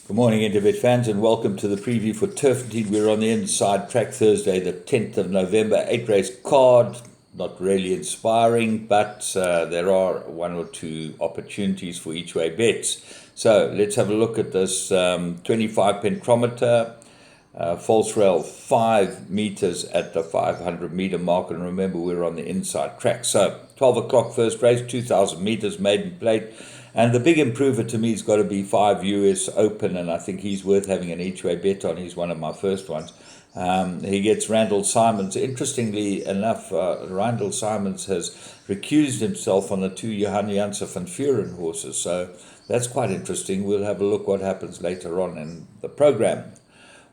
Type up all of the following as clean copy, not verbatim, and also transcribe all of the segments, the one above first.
Good morning, Interbet fans, and welcome to the preview for Turffontein. We're on the inside track Thursday, the 10th of November. 8-race card, not really inspiring, but there are one or two opportunities for each way bets. So let's have a look at this 25 pentrometer, false rail 5 meters at the 500 meter mark. And remember, we're on the inside track. So 12 o'clock first race, 2,000 meters, maiden plate. And the big improver to me has got to be 5 US Open, and I think he's worth having an each-way bet on. He's one of my first ones. He gets Randall Simons. Interestingly enough, Randall Simons has recused himself on the two Johan Janssen van Vuren horses, so that's quite interesting. We'll have a look what happens later on in the program.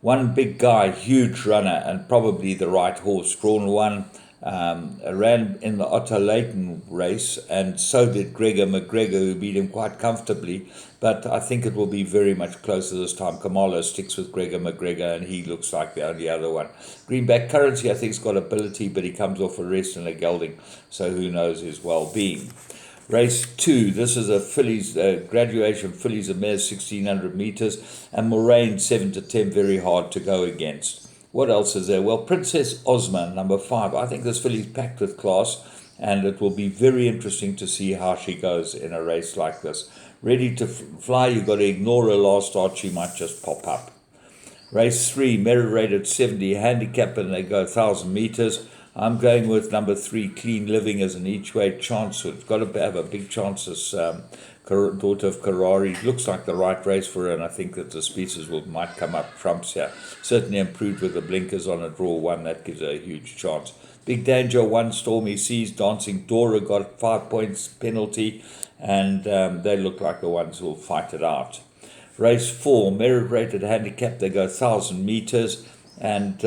One big guy, huge runner, and probably the right horse, drawn one. Ran in the Otto Layton race, and so did Gregor McGregor, who beat him quite comfortably. But I think it will be very much closer this time. Kamala sticks with Gregor McGregor, and he looks like the only other one. Greenback Currency, I think, has got ability, but he comes off a rest and a gelding, so who knows his well-being. Race 2, this is a fillies, graduation fillies of mares, 1,600 meters, and Moraine 7 to 10, very hard to go against. What else is there? Well, Princess Ozma, number 5. I think this filly's packed with class, and it will be very interesting to see how she goes in a race like this. Ready to fly, you've got to ignore her last start. She might just pop up. Race 3, merit rated 70, handicap, and they go 1,000 meters. I'm going with number 3, Clean Living, as an each-way chance. So it's got to have a big chance as daughter of Karari. Looks like the right race for her, and I think that the species might come up trumps here. Certainly improved with the blinkers on a draw 1. That gives her a huge chance. Big Danger 1, Stormy Seas, Dancing Dora got 5 points penalty, and they look like the ones who will fight it out. Race 4, merit rated handicap, they go 1,000 meters, and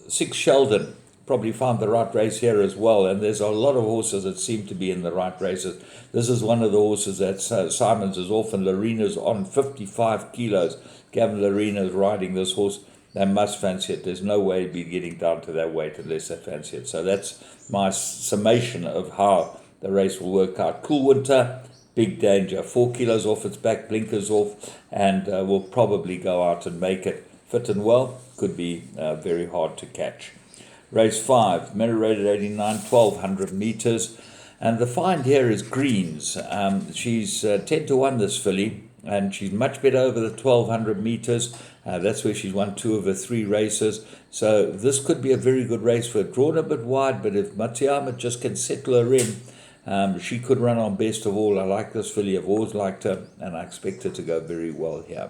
6 Sheldon probably found the right race here as well, and there's a lot of horses that seem to be in the right races. This is one of the horses that Simons is off, and Lorena's on 55 kilos. Gavin Lorena is riding this horse. They must fancy it. There's no way he'd be getting down to that weight unless they fancy it. So that's my summation of how the race will work out. Cool Winter, Big Danger, 4 kilos off its back, blinkers off, and will probably go out and make it. Fit and well, could be very hard to catch. Race 5, merit rated 89, 1,200 meters. And the find here is Greens. She's 10 to 1, this filly, and she's much better over the 1,200 meters. That's where she's won 2 of her 3 races. So this could be a very good race for her. Drawn a bit wide, but if Matiyama just can settle her in, she could run on best of all. I like this filly. I've always liked her, and I expect her to go very well here.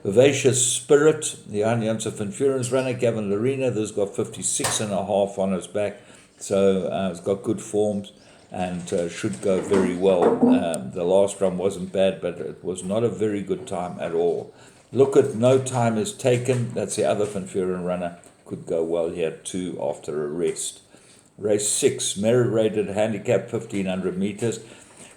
Vivacious Spirit, the Johan Janssen van Vuren's runner, Gavin Lorena. This has got 56.5 on his back, so it's got good forms and should go very well. The last run wasn't bad, but it was not a very good time at all. Look at No Time Is Taken. That's the other Van Vuren runner. Could go well here too after a rest. Race 6, merit rated handicap, 1,500 meters.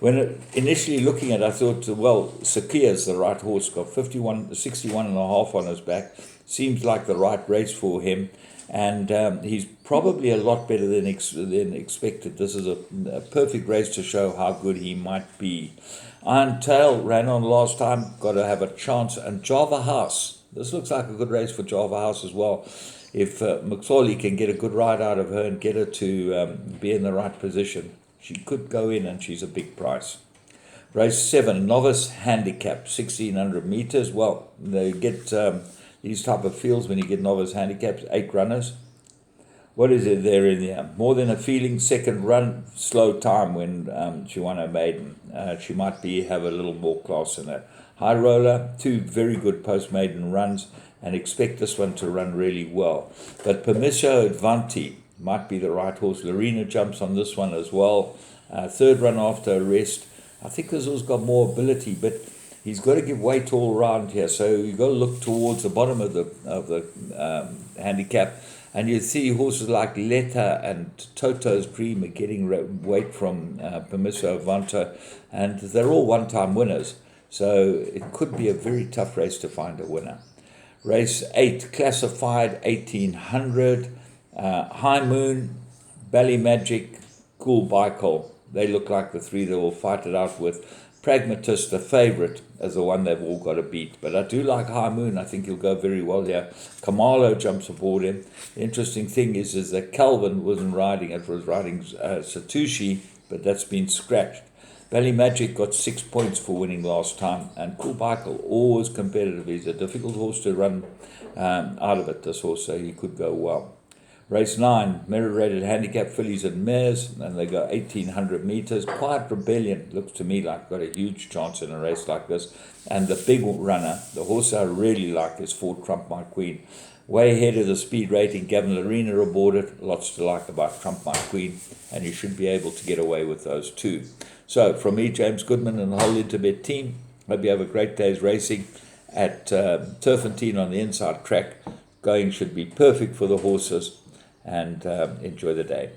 When initially looking at it, I thought, well, Sakia's the right horse, got 61.5 on his back. Seems like the right race for him, and he's probably a lot better than expected. This is a perfect race to show how good he might be. Iron Tail ran on last time, got to have a chance. And Java House, this looks like a good race for Java House as well. If McSorley can get a good ride out of her and get her to be in the right position, she could go in, and she's a big price. Race 7, novice handicap, 1,600 meters. Well, they get these type of fields when you get novice handicaps, 8 runners. What is it there in there? More Than a Feeling, second run, slow time when she won her maiden. She might have a little more class in that. High Roller, 2 very good post-maiden runs, and expect this one to run really well. But Permiso Advanti might be the right horse. Lorena jumps on this one as well. Third run after a rest. I think this horse got more ability, but he's got to give weight all around here. So you've got to look towards the bottom of the handicap, and you see horses like Letta and Toto's Dream are getting weight from Permiso Avanto, and they're all one-time winners. So it could be a very tough race to find a winner. Race 8, classified 1,800. High Moon, Bally Magic, Cool Bicol. They look like the 3 that will fight it out with Pragmatist, the favourite, as the one they've all got to beat. But I do like High Moon. I think he'll go very well here. Kamalo jumps aboard him. The interesting thing is that Calvin wasn't riding. It was riding Satoshi, but that's been scratched. Valley Magic got 6 points for winning last time. And Cool Michael, always competitive. He's a difficult horse to run out of it, this horse, so he could go well. Race 9, merit-rated handicap fillies and mares, and they go 1,800 metres. Quiet Rebellion looks to me like got a huge chance in a race like this. And the big runner, the horse I really like, is Ford Trump My Queen. Way ahead of the speed rating, Gavin Larena aboard it. Lots to like about Trump My Queen, and you should be able to get away with those too. So, from me, James Goodman, and the whole Interbet team, hope you have a great day's racing at Turffontein on the inside track. Going should be perfect for the horses, and enjoy the day.